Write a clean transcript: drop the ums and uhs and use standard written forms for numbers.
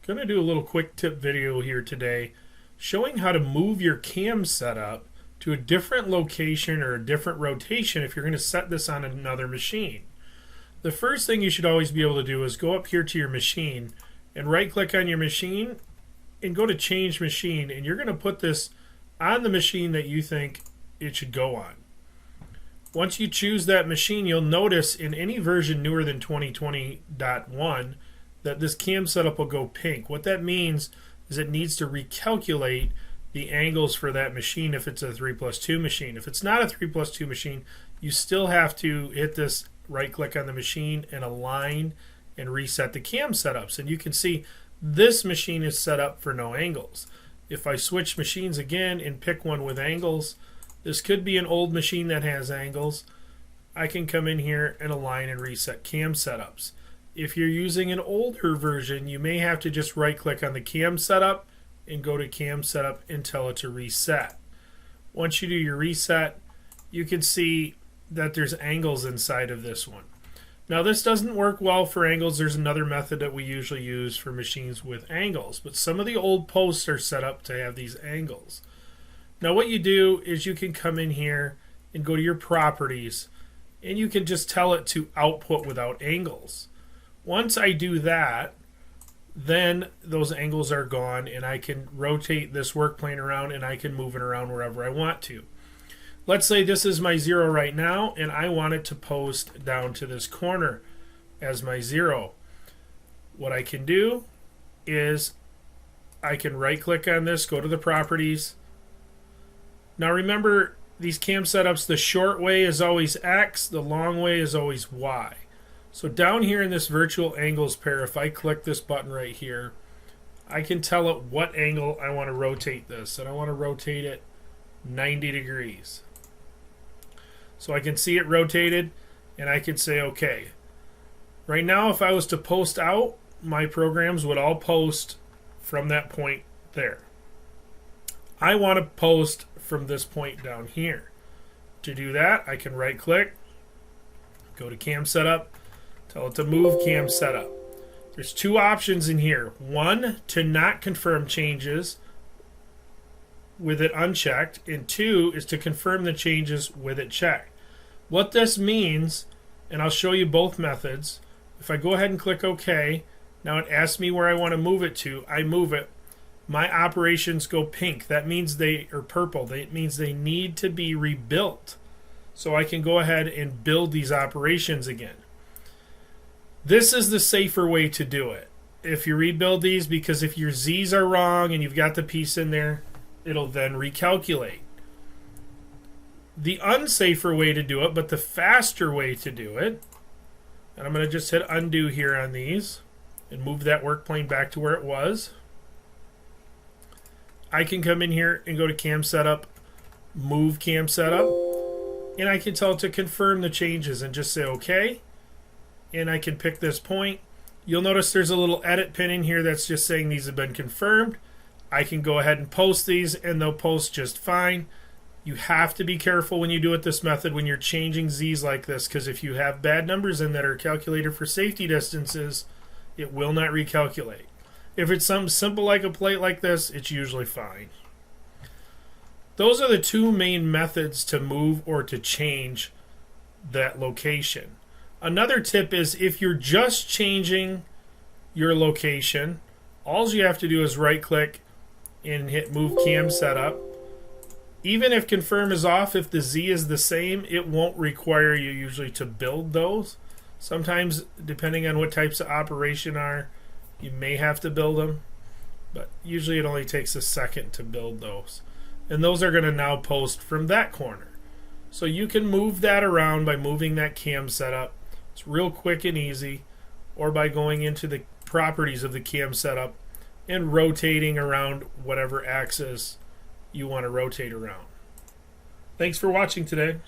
Going to do a little quick tip video here today showing how to move your cam setup to a different location or a different rotation if you're going to set this on another machine. The first thing you should always be able to do is go up here to your machine and right click on your machine and go to change machine, and you're going to put this on the machine that you think it should go on. Once you choose that machine, you'll notice in any version newer than 2020.1 that this cam setup will go pink. What that means is it needs to recalculate the angles for that machine if it's a 3+2 machine. If it's not a 3+2 machine, you still have to hit this right click on the machine and align and reset the cam setups. And you can see this machine is set up for no angles. If I switch machines again and pick one with angles, this could be an old machine that has angles. I can come in here and align and reset cam setups. If you're using an older version, you may have to just right click on the cam setup and go to cam setup and tell it to reset. Once you do your reset, you can see that there's angles inside of this one. Now this doesn't work well for angles. There's another method that we usually use for machines with angles, but some of the old posts are set up to have these angles. Now what you do is you can come in here and go to your properties, and you can just tell it to output without angles. Once I do that, then those angles are gone, and I can rotate this work plane around and I can move it around wherever I want to. Let's say this is my 0 right now, and I want it to post down to this corner as my 0. What I can do is I can right click on this, go to the properties. Now remember, these cam setups, the short way is always X, the long way is always Y. So down here in this virtual angles pair, if I click this button right here, I can tell it what angle I want to rotate this, and I want to rotate it 90 degrees. So I can see it rotated, and I can say OK. Right now, if I was to post out, my programs would all post from that point there. I want to post from this point down here. To do that, I can right click, go to cam setup, tell it to move cam setup. There's two options in here. One, to not confirm changes with it unchecked, and two is to confirm the changes with it checked. What this means, and I'll show you both methods, if I go ahead and click OK, now it asks me where I want to move it to. I move it. My operations go pink. That means they are purple. That means they need to be rebuilt. So I can go ahead and build these operations again. This is the safer way to do it if you rebuild these, because if your Z's are wrong and you've got the piece in there, it'll then recalculate. The unsafer way to do it, but the faster way to do it, and I'm going to just hit undo here on these and move that work plane back to where it was. I can come in here and go to cam setup, move cam setup, and I can tell it to confirm the changes and just say OK. And I can pick this point. You'll notice there's a little edit pin in here that's just saying these have been confirmed. I can go ahead and post these, and they'll post just fine. You have to be careful when you do it this method when you're changing Z's like this, because if you have bad numbers in that are calculated for safety distances, it will not recalculate. If it's something simple like a plate like this, it's usually fine. Those are the two main methods to move or to change that location. Another tip is if you're just changing your location, all you have to do is right click and hit move cam setup. Even if confirm is off, if the Z is the same, it won't require you usually to build those. Sometimes, depending on what types of operation are, you may have to build them, but usually it only takes a second to build those. And those are going to now post from that corner. So you can move that around by moving that cam setup. It's real quick and easy, or by going into the properties of the cam setup and rotating around whatever axis you want to rotate around. Thanks for watching today.